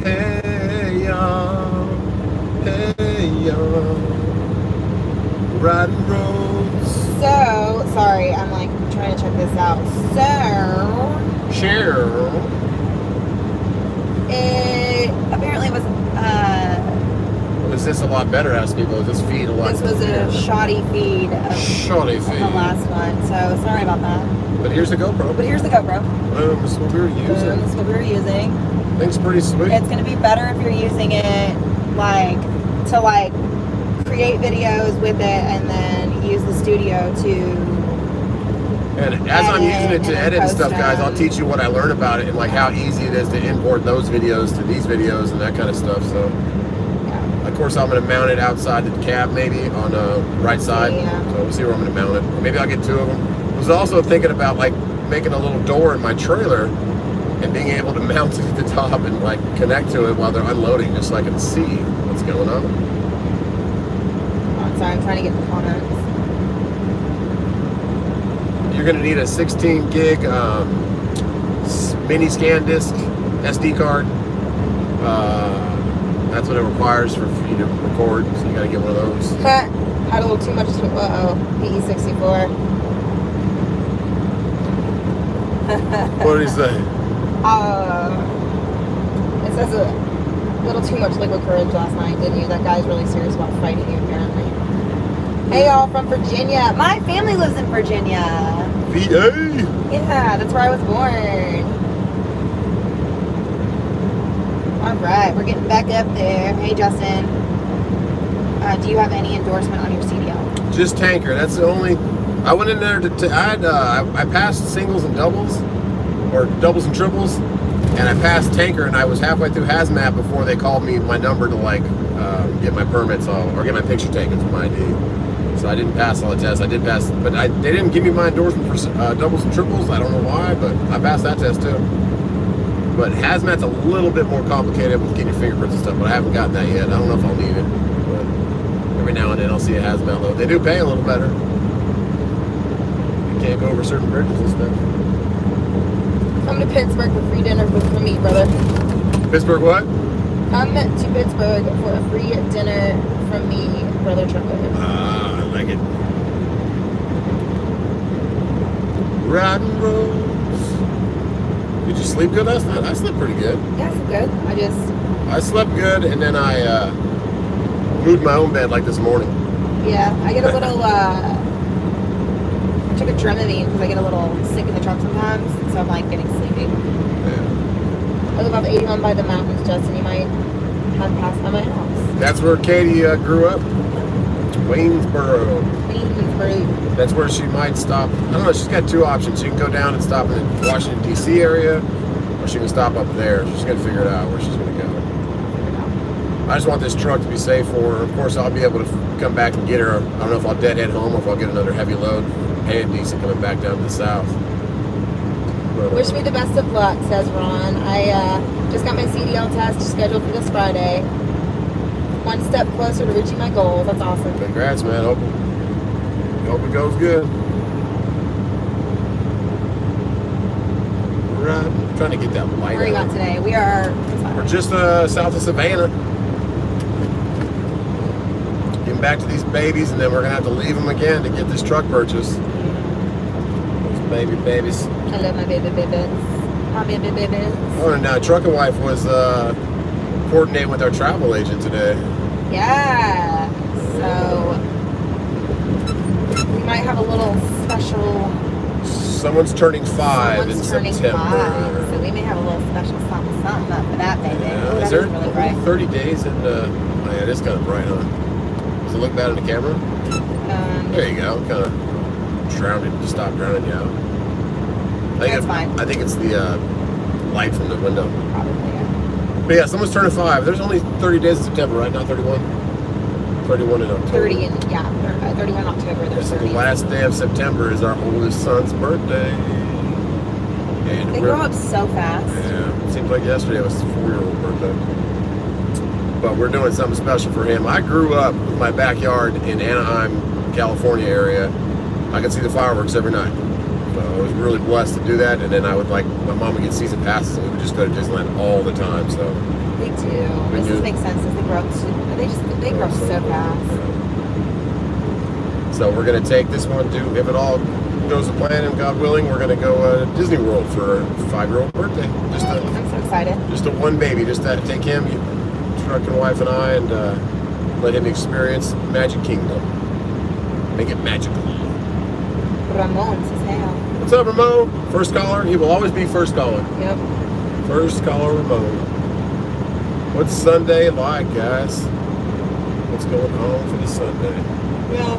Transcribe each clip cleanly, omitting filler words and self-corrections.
Hey y'all, hey y'all, riding roads. So, sorry, I'm like trying to check this out. So, Cheryl. it apparently was, Was this a lot better, ask people? Was this feed a lot this was a shoddy feed of shoddy feed. the last one. So, sorry about that. But here's the GoPro. But here's the GoPro. This is what we were using. This is what we were using. Thing's pretty sweet. It's going to be better if you're using it to create videos with it and then use the studio to And as I'm using it to edit and stuff, guys, I'll teach you what I learned about it and like how easy it is to import those videos to these videos and that kind of stuff. So, yeah. of course, I'm going to mount it outside the cab, maybe on the right side. Yeah. So we'll see where I'm going to mount it. Or maybe I'll get two of them. I was also thinking about like making a little door in my trailer and being able to mount it at the top and like connect to it while they're unloading, just so I can see what's going on. Oh, sorry, I'm trying to get the comments. You're going to need a 16 gig mini scan disc SD card. That's what it requires for you to record, so you got to get one of those. Had a little too much. PE64. What did he say? It says a little too much liquid courage last night, didn't you? That guy's really serious about fighting you, apparently. Hey, y'all from Virginia. My family lives in Virginia. VA! Yeah, that's where I was born. All right, we're getting back up there. Hey, Justin. Do you have any endorsement on your CDL? Just tanker. That's the only. I went in there I passed singles and doubles, or doubles and triples, and I passed tanker, and I was halfway through hazmat before they called me my number to get my permits all, or get my picture taken for my ID. So I didn't pass all the tests. I did pass, but they didn't give me my endorsement for doubles and triples. I don't know why, but I passed that test too. But hazmat's a little bit more complicated with getting your fingerprints and stuff, but I haven't gotten that yet. I don't know if I'll need it, but every now and then I'll see a hazmat load. They do pay a little better. You can't go over certain bridges and stuff. Come to Pittsburgh for free dinner from me, brother. Pittsburgh what? Come to Pittsburgh for a free dinner from me, brother Trevor. I like it. Riding roads. Did you sleep good last night? I slept pretty good. Yeah, it's good. I slept good, and then I moved my own bed like this morning. Yeah, I get a little, I took a Dramamine because I get a little sick in the trunk sometimes, so I'm like getting sleepy. Yeah. I live off 81 by the mountains, Justin. You might have passed by my house. That's where Katie grew up. Waynesboro. That's where she might stop. I don't know, she's got two options. She can go down and stop in the Washington, D.C. area, or she can stop up there. She's going to figure it out where she's going to go. I just want this truck to be safe for her. Of course, I'll be able to come back and get her. I don't know if I'll deadhead home or if I'll get another heavy load and decent coming back down to the south. But, Wish me the best of luck, says Ron. I just got my CDL test scheduled for this Friday. One step closer to reaching my goals. That's awesome. Congrats, man. Hope it goes good. Right. I'm trying to get that light. Where are you at today? We're just south of Savannah. Getting back to these babies, and then we're gonna have to leave them again to get this truck purchase. Those babies. I love my babies. My babies. Oh, and Trucker Wife was coordinating with our travel agent today. Yeah. So we might have a little special. Someone's turning 5 in September. 5, so we may have a little special something up for that baby. Yeah. Ooh, Is that there really bright. 30 days in oh yeah, it is kind of bright, huh? Does it look bad in the camera? There you go. Kind of drowning, just stop drowning you out. That's fine. I think it's the light from the window. Probably, yeah. But yeah, someone's turning 5. There's only 30 days in September, right? Not 31? 31 in October. 30 in, yeah, 31 October. There's So 30. the last day of September is our oldest son's birthday. And They grow up so fast. Yeah, it seems like yesterday was his 4-year-old birthday. But we're doing something special for him. I grew up in my backyard in Anaheim, California area. I could see the fireworks every night. So I was really blessed to do that. And then my mom would get season passes, and we would just go to Disneyland all the time. So Me too. This just makes sense as they grow up. They grow up so fast. So we're gonna take this one to, if it all goes to plan and God willing, we're gonna go to Disney World for her 5-year-old birthday. I'm so excited. Just a one baby, just to take him, truck and wife and I, and let him experience Magic Kingdom. Make it magical. Ramon says hey. What's up, Ramon? First caller. He will always be first caller. Yep. First caller, Ramon. What's Sunday like, guys? What's going on for the Sunday? Yeah.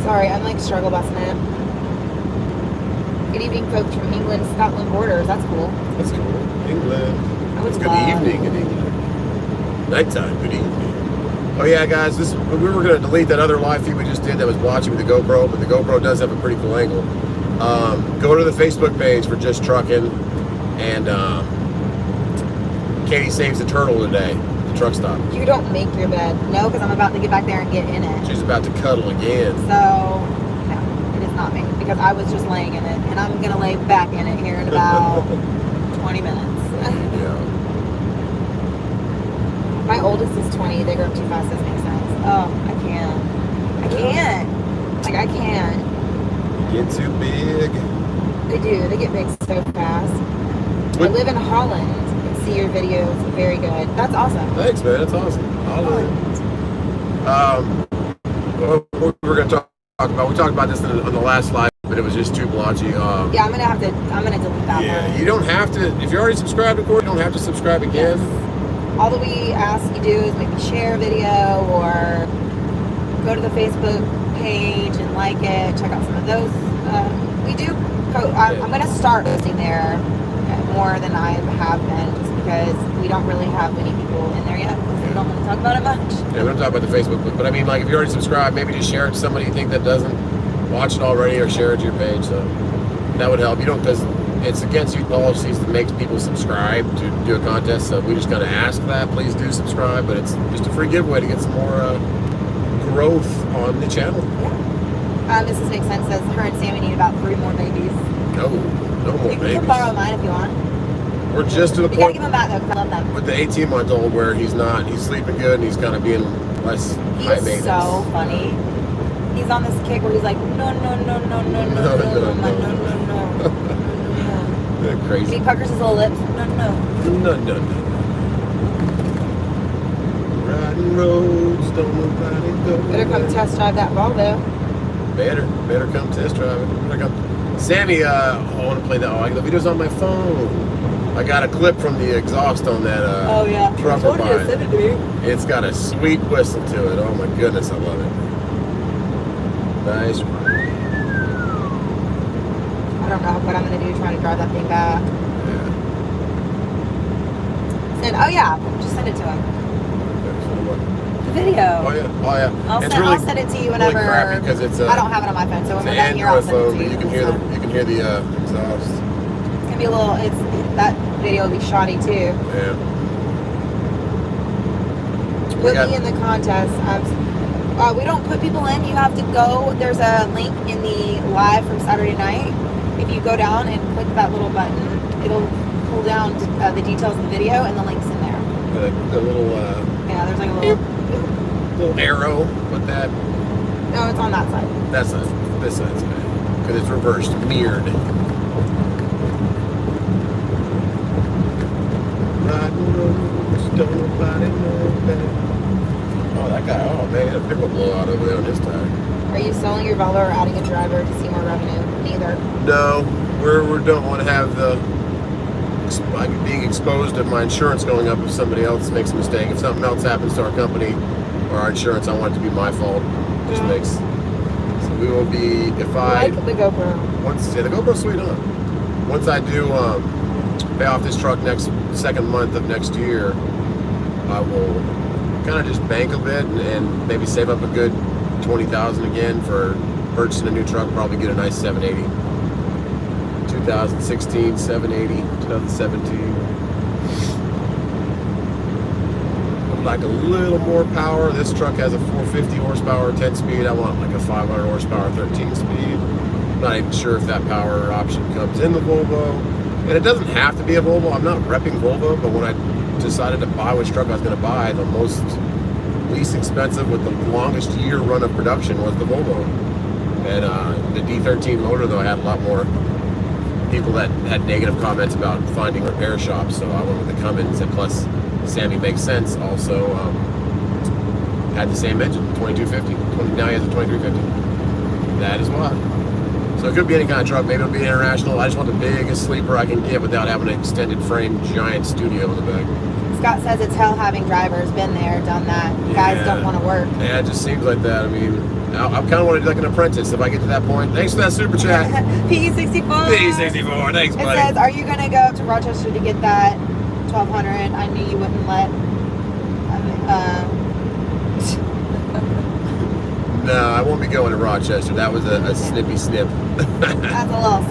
Sorry, I'm like struggle busting it. Good evening, folks from England, Scotland borders. That's cool. That's cool. England. It's good evening in England. Nighttime, good evening. Oh yeah, guys, we were going to delete that other live feed we just did that was watching with the GoPro, but the GoPro does have a pretty cool angle. Go to the Facebook page for Just Trucking, and Katie saves the turtle today, the truck stop. You don't make your bed. No, because I'm about to get back there and get in it. She's about to cuddle again. So, no, it is not me, because I was just laying in it, and I'm going to lay back in it here in about 20 minutes. Yeah. My oldest is 20. They grow up too fast. Doesn't make sense. Oh, I can't. I can't. Get too big. They do. They get big so fast. I live in Holland and see your videos. Very good. That's awesome. Thanks, man. That's awesome. Holland. What we're going to talk about, we talked about this on the last live, but it was just too blotchy. Yeah, I'm gonna delete that one. You don't have to, if you're already subscribed to Corey, you don't have to subscribe again. Yes. All that we ask you do is maybe share a video or go to the Facebook page and like it. Check out some of those. We do. I'm going to start posting there more than I have been, just because we don't really have many people in there yet. We don't want to talk about it much. Yeah, we don't talk about the Facebook, but I mean, like, if you're already subscribed, maybe just share it to somebody you think that doesn't watch it already, or share it to your page. So that would help. You don't, because it's against youth policies to make people subscribe to do a contest, so we just kind of ask that. Please do subscribe, but it's just a free giveaway to get some more growth on the channel. Yeah. Mrs. Makes Sense says her and Sammy need about 3 more babies. No more babies. You can borrow mine if you want. We're just to the You point gotta give them back though, because I love them. with the 18-month-old where he's sleeping good, and he's kind of being less high maintenance. He's so funny. He's on this kick where he's like, no. Crazy. He puckers his little lips. No. Riding roads, don't nobody go. Better come test drive that Volvo. Better come test drive it. Sammy, I want to play that. I got the videos on my phone. I got a clip from the exhaust on that truck we're buying. It's got a sweet whistle to it. Oh my goodness, I love it. Nice. I don't know what I'm going to do trying to drive that thing back. Yeah. Just send it to him. The video. Oh yeah. I'll send it to you whenever. Really crappy because it's I don't have it on my phone, so when we're done here, I'll send it to you. You can hear the exhaust. It's gonna be a little. That video will be shoddy too. Yeah. Put me in the contest. We don't put people in. You have to go. There's a link in the live from Saturday night. If you go down and click that little button, it'll pull down the details of the video, and the link's in there. The little. There's like a little arrow with that. No, it's on that side. That's not this side's good because it's reversed, mirrored. Riding roads, don't nobody know that. Oh, that guy! Oh man, he had a pickle blowout over there on his tire. Are you selling your Volvo or adding a driver to see more revenue? Neither. No, we don't want to have being exposed to my insurance going up if somebody else makes a mistake. If something else happens to our company or our insurance, I want it to be my fault. So we will be, if I like the GoPro. The GoPro's sweet, huh? Once I do pay off this truck second month of next year, I will kind of just bank a bit and maybe save up a good $20,000 again for purchasing a new truck. Probably get a nice 780. 2016, 780, 2017. I'd like a little more power. This truck has a 450 horsepower, 10 speed. I want like a 500 horsepower, 13 speed. not even sure if that power option comes in the Volvo. And it doesn't have to be a Volvo. I'm not repping Volvo, but when I decided to buy which truck I was going to buy, the least expensive with the longest year run of production was the Volvo. And the D13 motor, though, had a lot more people that had negative comments about finding repair shops, so I went with the Cummins. And plus, Sammy makes sense. Also, had the same engine, 2250. Now he has a 2350. That is why. So it could be any kind of truck. Maybe it'll be international. I just want the biggest sleeper I can get without having an extended frame giant studio in the back. Scott says it's hell having drivers. Been there, done that. Guys don't want to work. Yeah, it just seems like that. I mean, I kind of want to do like an apprentice if I get to that point. Thanks for that super chat. P64. P64. Thanks, buddy. It says, are you going to go up to Rochester to get that 1200? I knew you wouldn't let. No, I won't be going to Rochester. That was a snippy snip. That's a little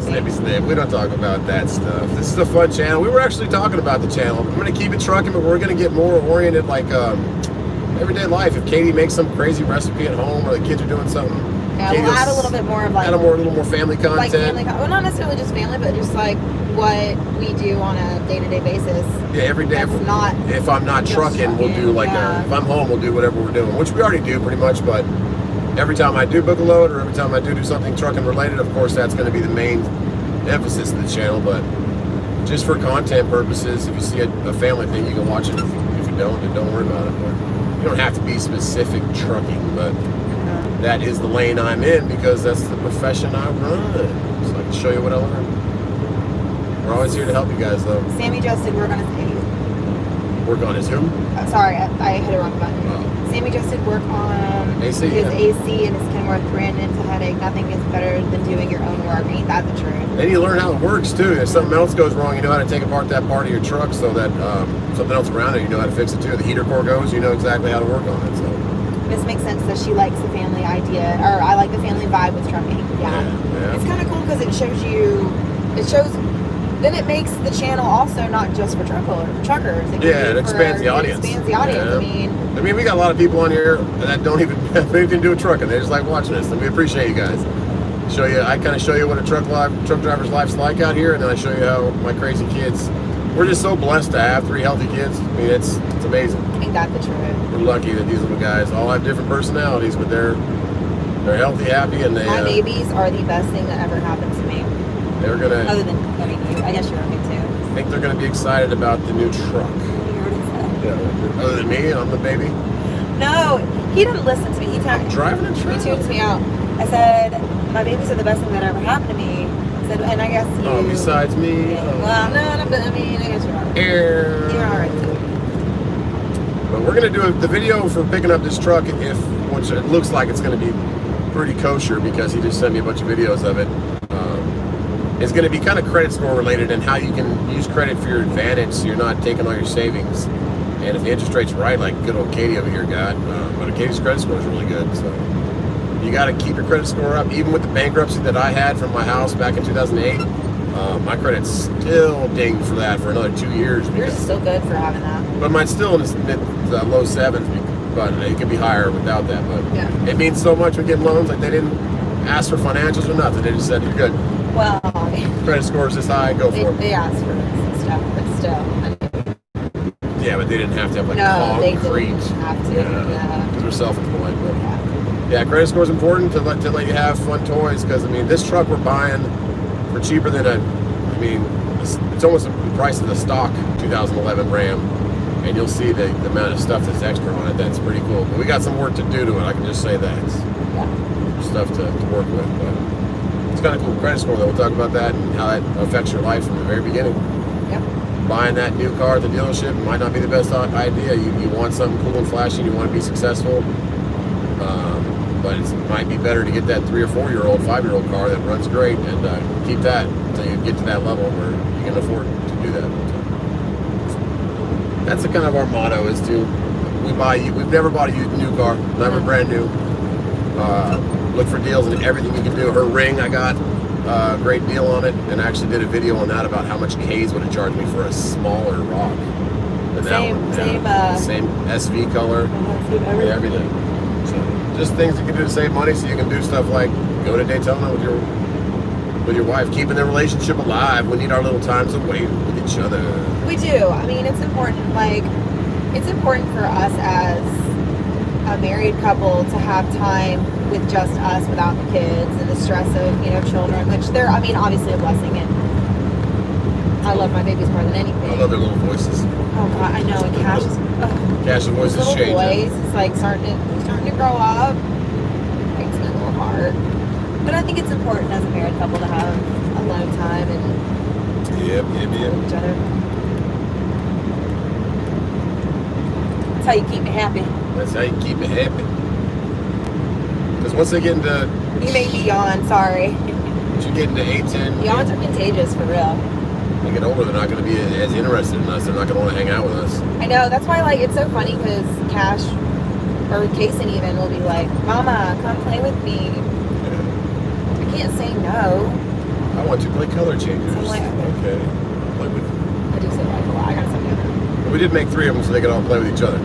snippy snip. We don't talk about that stuff. This is a fun channel. We were actually talking about the channel. I'm going to keep it trucking, but we're going to get more oriented like everyday life. If Katie makes some crazy recipe at home or the kids are doing something. Yeah, we'll add a little bit more of like... Add a little more family content. Like family well, not necessarily just family, but just like what we do on a day-to-day basis. Yeah, every day. If I'm not trucking, we'll do like if I'm home, we'll do whatever we're doing, which we already do pretty much, but every time I do book a load or every time I do something trucking related, of course, that's going to be the main emphasis of the channel, but just for content purposes, if you see a family thing, you can watch it. If you don't, then don't worry about it. But you don't have to be specific trucking, but that is the lane I'm in because that's the profession I run. So I can show you what I learned. We're always here to help you guys, though. Sammy just did work on his AC. Work on his who? Sorry, I hit a wrong button. Oh. Sammy just did work on AC, his AC and his Kenworth ran into headache. Nothing is better than doing your own work. Ain't that the truth? And you learn how it works, too. If something else goes wrong, you know how to take apart that part of your truck so that something else around it, you know how to fix it, too. The heater core goes, you know exactly how to work on it, so... This makes sense that she likes the family idea, or I like the family vibe with trucking. Yeah. It's kind of cool because it shows, then it makes the channel also not just for truckers. It expands the audience. It expands the audience. I mean, we got a lot of people on here that don't even have anything to do with trucking. They just like watching us, and we appreciate you guys. I kind of show you what a truck driver's life's like out here, and then I show you how my crazy kids. We're just so blessed to have 3 healthy kids. I mean, it's amazing. Ain't that the truth? We're lucky that these little guys all have different personalities, but they're healthy, happy, and they. My babies are the best thing that ever happened to me. They're gonna. Other than you, I guess you're okay too. I think they're gonna be excited about the new truck. You heard what he said. Yeah. Other than me, I'm the baby. No, he didn't listen to me. I'm driving a truck. He tunes me out. I said, my babies are the best thing that ever happened to me. I said, and I guess you. Oh, besides me. Yeah. Well, no, but I mean, I guess you're alright. You're alright too. But we're gonna do the video for picking up this truck, which it looks like it's gonna be pretty kosher because he just sent me a bunch of videos of it. It's going to be kind of credit score related and how you can use credit for your advantage so you're not taking all your savings. And if the interest rate's right, like good old Katie over here got, but Katie's credit score is really good. So you got to keep your credit score up. Even with the bankruptcy that I had from my house back in 2008, my credit's still dinged for that for another 2 years. Yours is still good for having that. But mine's still in the low 7s, but it could be higher without that. But it means so much when getting loans. Like they didn't ask for financials or nothing. They just said, you're good. Well, credit score is this high, go for it. They asked for stuff, but still. Yeah, but they didn't have to have like concrete. They didn't have to. Because we're self-employed. But yeah, credit score is important to let you have fun toys. Because I mean, this truck we're buying for cheaper than it's almost the price of the stock 2011 Ram, and you'll see the amount of stuff that's extra on it. That's pretty cool. But we got some work to do to it. I can just say that. It's stuff to work with. But it's kind of cool credit score, though. We'll talk about that and how that affects your life from the very beginning. Yep. Buying that new car at the dealership might not be the best idea. You want something cool and flashy. You want to be successful. But it might be better to get that 3 or 4-year-old, 5-year-old car that runs great and keep that until you get to that level where you can afford to do that. That's the kind of our motto is we've never bought a new car, never brand new. Look for deals and everything you can do. Her ring, I got a great deal on it, and I actually did a video on that about how much K's would have charged me for a smaller rock. Same SV color, everything. So just things you can do to save money, so you can do stuff like go to Daytona with your wife, keeping the relationship alive. We need our little times away with each other. We do. I mean, it's important. Like, it's important for us as a married couple to have time with just us, without the kids and the stress of, you know, children. Which they're, I mean, obviously a blessing, and I love my babies more than anything. I love their little voices. Oh God, I know. And Cash's voice is changing. Voice is like starting to grow up. Breaks my little heart. But I think it's important as a married couple to have alone time and Yep. with each other. That's how you keep me happy. That's how you keep it happy. Because once they get into... You made me yawn, sorry. Once you get into 8, 10... Yawns are contagious, for real. When they get older, they're not going to be as interested in us. They're not going to want to hang out with us. I know, that's why, like, it's so funny because Cash, or Kason even, will be like, Mama, come play with me. Yeah. I can't say no. I want to play color changers. So I'm like, okay. I'll play with you. I do say like a lot. I gotta say no. We did make 3 of them so they could all play with each other. So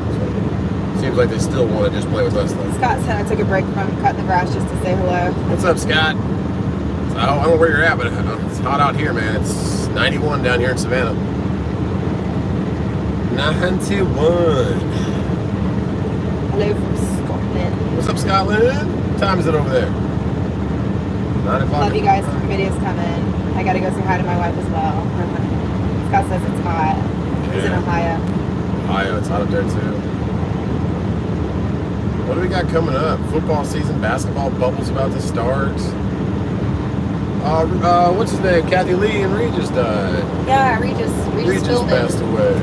seems like they still want to just play with us, though. Scott said I took a break from cutting the grass just to say hello. What's up, Scott? So, I don't know where you're at, but it's hot out here, man. It's 91 down here in Savannah. 91. Hello from Scotland. What's up, Scotland? What time is it over there? 9 o'clock. Love you guys. The video's coming. I gotta go say hi to my wife as well. Scott says it's hot. He's in Ohio. Ohio, it's hot up there too. What do we got coming up? Football season, basketball bubbles about to start. What's his name? Kathy Lee and Regis died. Yeah, Regis passed away.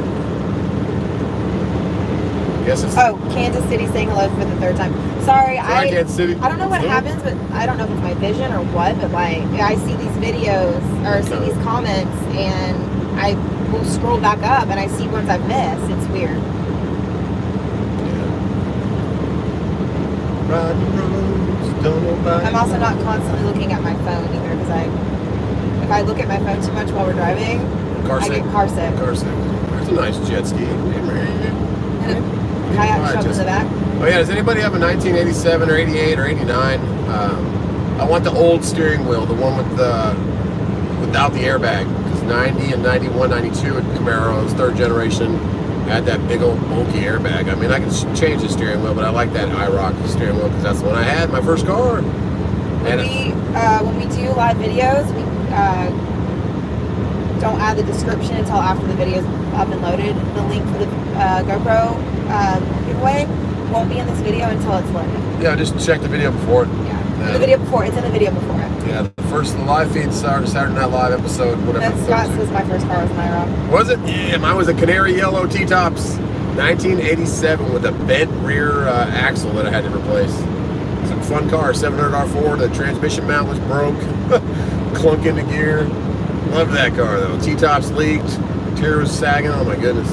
Guess it's Kansas City saying hello for the 3rd time. Sorry, Kansas City. I don't know what happens, but I don't know if it's my vision or what, but like I see these videos or see these comments and I will scroll back up and I see ones I've missed. It's weird. I'm also not constantly looking at my phone either because if I look at my phone too much while we're driving, I get car sick. There's a nice jet ski. And a kayak shoved in the back. Oh yeah, does anybody have a 1987 or 88 or 89? I want the old steering wheel, the one without the airbag. Because 90 and 91, 92 at Camaro's 3rd generation had that big old bulky airbag. I mean, I can change the steering wheel, but I like that IROC steering wheel because that's the one I had, my first car. When we do live videos, we don't add the description until after the video's up and loaded. The link for the GoPro giveaway won't be in this video until it's loaded. Yeah, just check the video before it. Yeah, the video before. It's in the video before it. Yeah, the live feed started Saturday Night Live episode, whatever. Scott says my first car was an IROC. Was it? Yeah, mine was a canary yellow T-Tops, 1987 with a bent rear axle that I had to replace. It's a fun car, 700 R4. The transmission mount was broke, clunk into gear. Loved that car though. T-Tops leaked, interior was sagging. Oh my goodness.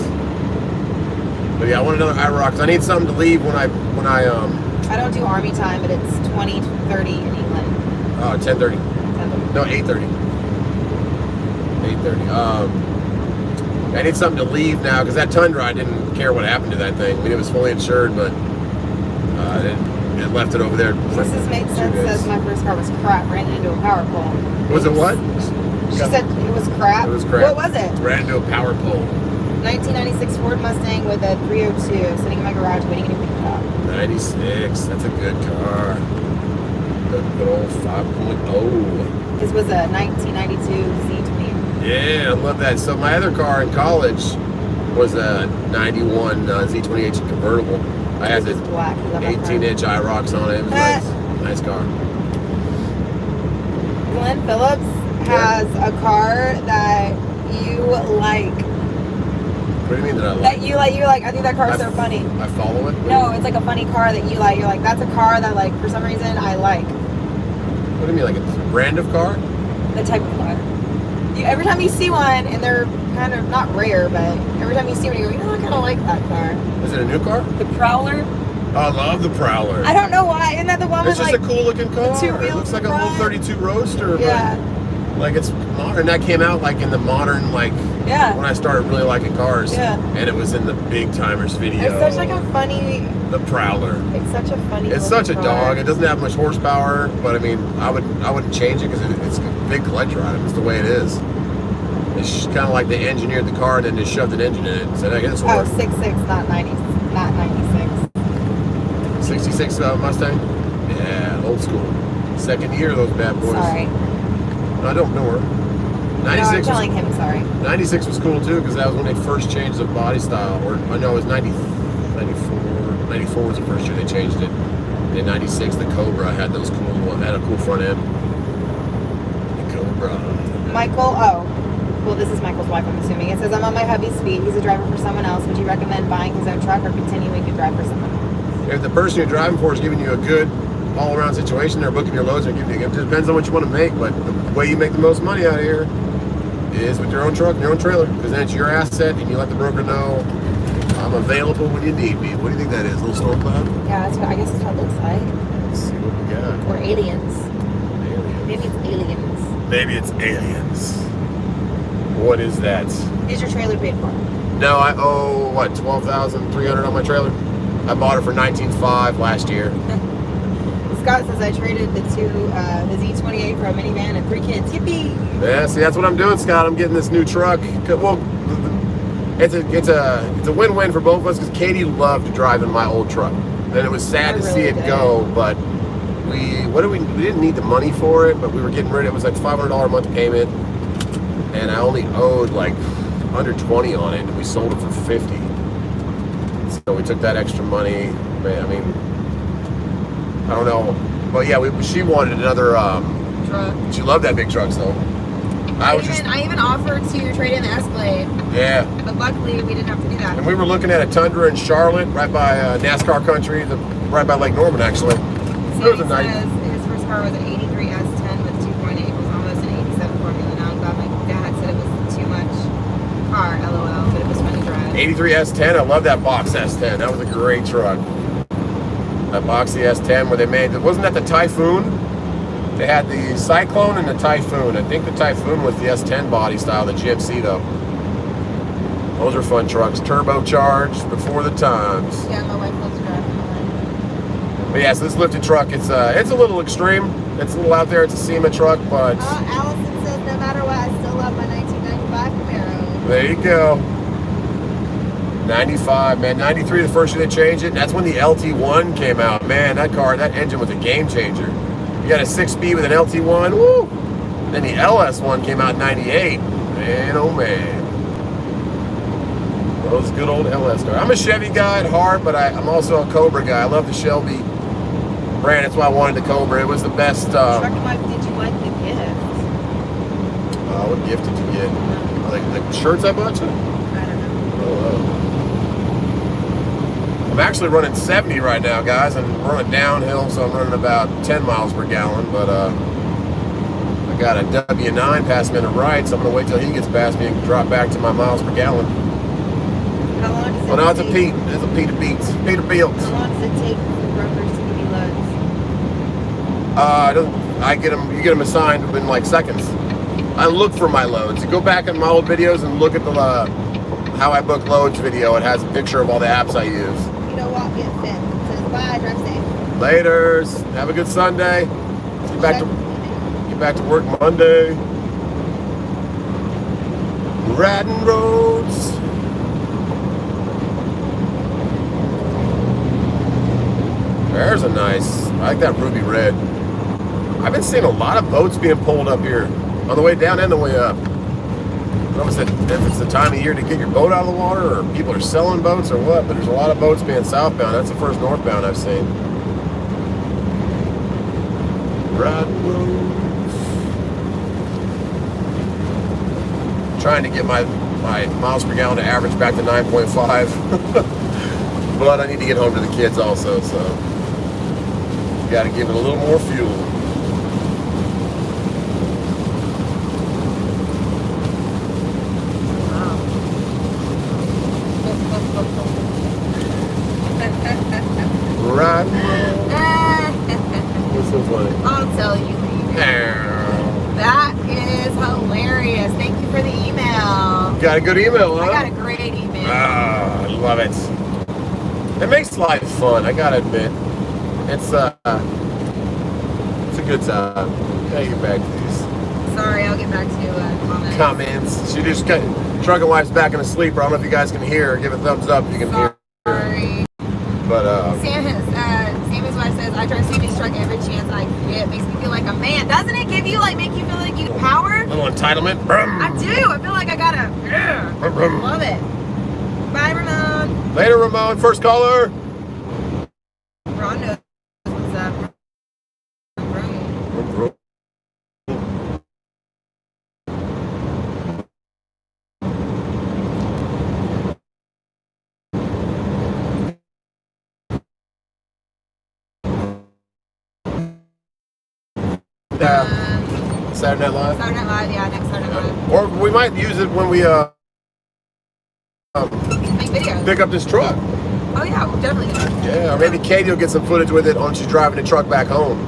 But yeah, I want another IROC. I need something to leave when I I don't do Army time, but it's 20:30 in England. 10:30. 10:30. No, 8:30. 8:30. I need something to leave now because that Tundra, I didn't care what happened to that thing. I mean, it was fully insured, but it left it over there. Mrs. Makes Sense says my first car was crap, ran into a power pole. Was it what? She said it was crap. It was crap. What was it? Ran into a power pole. 1996 Ford Mustang with a 302 sitting in my garage waiting to be picked up. 96. That's a good car. Good old 5.0. This was a 1992 Z20. Yeah, I love that. So my other car in college was a 91 Z28 convertible. I had the 18-inch IROCs on it. It was nice. Nice car. Glenn Phillips has a car that you like. What do you mean that I like? That you like. I think that car is so funny. I follow it? No, it's like a funny car that you like. You're like, that's a car that like for some reason I like. What do you mean, like a brand of car? The type of car. Every time you see one, and they're kind of not rare, but every time you see one, you go, you know, I kind of like that car. Is it a new car? The Prowler. Oh, I love the Prowler. I don't know why. Isn't that the one with like... It's just a cool looking car. The 2 wheels. It looks like a little 32 Roadster. Yeah. But, like, it's modern. That came out, like, in the modern, like... Yeah. When I started really liking cars. Yeah. And it was in the Big Timers video. It's such like a funny. The Prowler. It's such a funny. It's such a car. dog. It doesn't have much horsepower, but I mean, I wouldn't change it because it's a big collector item. It's the way it is. It's kind of like they engineered the car and then just shoved an engine in it and said, I guess Oh, 66, not 90, not 96. 66 Mustang? Yeah, old school. Second year, those bad boys. Sorry. I don't know her. 96 I'm telling him sorry. 96 was cool too because that was when they first changed the body style. Or I know it was 94 was the first year they changed it. In 96, the Cobra had those cool, had a cool front end. The Cobra. Michael, well, this is Michael's wife, I'm assuming. It says, I'm on my hubby's feet. He's a driver for someone else. Would you recommend buying his own truck or continuing to drive for someone else? If the person you're driving for is giving you a good all-around situation, they're booking your loads, they're giving you, it depends on what you want to make, but the way you make the most money out of here is with your own truck and your own trailer, because then it's your asset, and you let the broker know, I'm available when you need me. What do you think that is? A little storm cloud? Yeah, that's what, I guess that's what it looks like. Let's see what we got. Or aliens. Aliens. Maybe it's aliens. Maybe it's aliens. What is that? Is your trailer paid for? No, I owe, what, $12,300 on my trailer? I bought it for $19,500 last year. Scott says I traded the Z28 for a minivan and 3 kids. Yippee! Yeah, see, that's what I'm doing, Scott. I'm getting this new truck. Well, it's a win-win for both of us because Katie loved driving my old truck. And it was sad to see it go, but we didn't need the money for it, but we were getting rid of it. It was like $500 a month payment, and I only owed like under 20 on it, and we sold it for 50. So we took that extra money. Man, I mean, I don't know, but yeah, she wanted another Truck. She loved that big truck, so I even offered to trade in the Escalade. Yeah. But luckily, we didn't have to do that. And we were looking at a Tundra in Charlotte, right by NASCAR country, right by Lake Norman, actually. See, It was a says nice. his first car was an 83 S10 with 2.8. It was almost an 87 Formula. Now I'm glad my dad said it was too much car, LOL, but it was fun to drive. 83 S10, I love that box S10. That was a great truck. That boxy S10 where they made, wasn't that the Typhoon? They had the Cyclone and the Typhoon. I think the Typhoon was the S10 body style, the GMC though. Those are fun trucks. Turbocharged before the times. Yeah, my wife loves driving mine. But yeah, so this lifted truck, it's a little extreme. It's a little out there. It's a SEMA truck, but Allison says no matter what, I still love my 1995 Camaro. there you go. 95, man. 93, the first year they changed it. And that's when the LT1 came out. Man, that engine was a game changer. You got a 6-speed with an LT1, woo! Then the LS1 came out in 98. Man, oh man. Those good old LS cars. I'm a Chevy guy at heart, but I'm also a Cobra guy. I love the Shelby brand. That's why I wanted the Cobra. It was the best. Did you like the gift? What gift did you get? Like the shirts I bought you? I don't know. Oh, I'm actually running 70 right now, guys. I'm running downhill, so I'm running about 10 miles per gallon. But I got a W9 passing me to the right, so I'm going to wait till he gets past me and drop back to my miles per gallon. How long does it Well, no, it's a take? Pete. It's a Peter Beats. Peter Beats. How long does it take for brokers to give you loads? You get them assigned in like seconds. I look for my loads. You go back in my old videos and look at the how I book loads video. It has a picture of all the apps I use. You know what? Get fit. It says bye, drive safe. Laters. Have a good Sunday. Get back to work Monday. Riding roads. There's a nice, I like that ruby red. I've been seeing a lot of boats being pulled up here on the way down and the way up. I don't know if it's the time of year to get your boat out of the water or people are selling boats or what, but there's a lot of boats being southbound. That's the first northbound I've seen. Riding roads. Trying to get my miles per gallon to average back to 9.5. But I need to get home to the kids also, so got to give it a little more fuel. Right. What's so funny? I'll tell you later. That is hilarious. Thank you for the email. Got a good email, huh? I got a great email. Ah, I love it. It makes life fun, I gotta admit. It's a good time. Gotta get back to these Sorry, I'll get back to comments. She just got truck and wife's back in a sleeper. I don't know if you guys can hear her. Give a thumbs up if you can hear. Sorry. But Sammy's wife says, I drive Sammy's truck every chance I get. Makes me feel like a man. Doesn't it make you feel like you have power? A little entitlement. I do. I feel like I gotta. Love it. Bye, Ramon. Later, Ramon. First caller. Ron knows what's up. Saturday Night Live. Saturday Night Live, yeah, next Saturday Night Live. Or we might use it when we Make videos. pick up this truck. Oh yeah, we'll definitely do that. Yeah, or maybe Katie will get some footage with it on she's driving the truck back home.